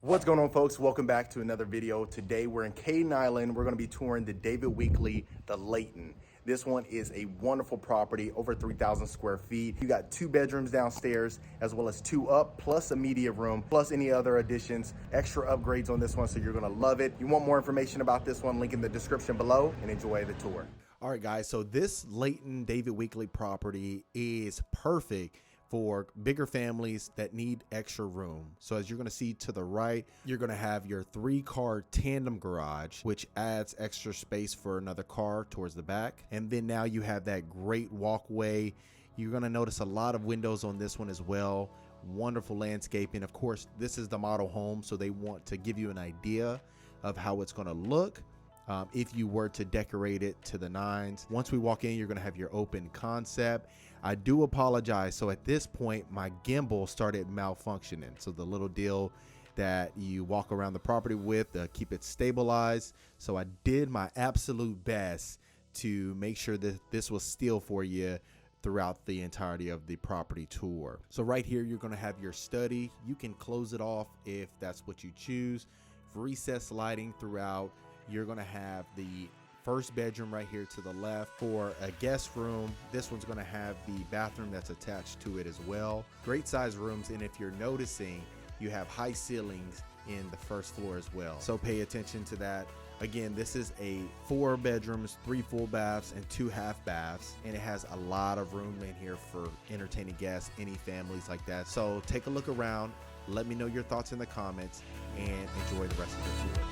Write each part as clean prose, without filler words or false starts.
What's going on, folks? Welcome back to another video. Today we're in Katy Island. We're going to be touring the David Weekley, the Layton. This one is a wonderful property, over 3,000 square feet. You got 2 bedrooms downstairs, as well as 2 up, plus a media room, plus any other additions, extra upgrades on this one, so you're going to love it. You want more information about this one, link in the description below, and enjoy the tour. All right, guys, so this Layton David Weekley property is perfect for bigger families that need extra room. So as you're going to see to the right, you're going to have your 3-car tandem garage, which adds extra space for another car towards the back. And then now you have that great walkway. You're going to notice a lot of windows on this one as well. Wonderful landscaping. Of course, this is the model home, so they want to give you an idea of how it's going to look if you were to decorate it to the nines. Once we walk in, you're going to have your open concept. I do apologize. So at this point, my gimbal started malfunctioning. So the little deal that you walk around the property with, keep it stabilized. So I did my absolute best to make sure that this was still for you throughout the entirety of the property tour. So right here, you're going to have your study. You can close it off if that's what you choose. Recessed lighting throughout. You're going to have the first bedroom right here to the left for a guest room. This one's going to have the bathroom that's attached to it as well. Great size rooms, and if you're noticing, you have high ceilings in the first floor as well, so pay attention to that. Again, this is a 4 bedrooms, 3 full baths, and 2 half baths, and it has a lot of room in here for entertaining guests, any families like that. So take a look around, let me know your thoughts in the comments, and enjoy the rest of the tour.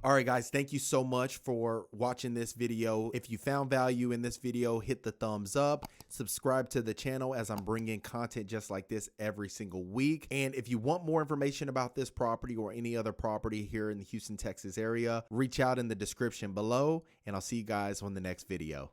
All right, guys, thank you so much for watching this video. If you found value in this video, hit the thumbs up, subscribe to the channel as I'm bringing content just like this every single week. And if you want more information about this property or any other property here in the Houston, Texas area, reach out in the description below, and I'll see you guys on the next video.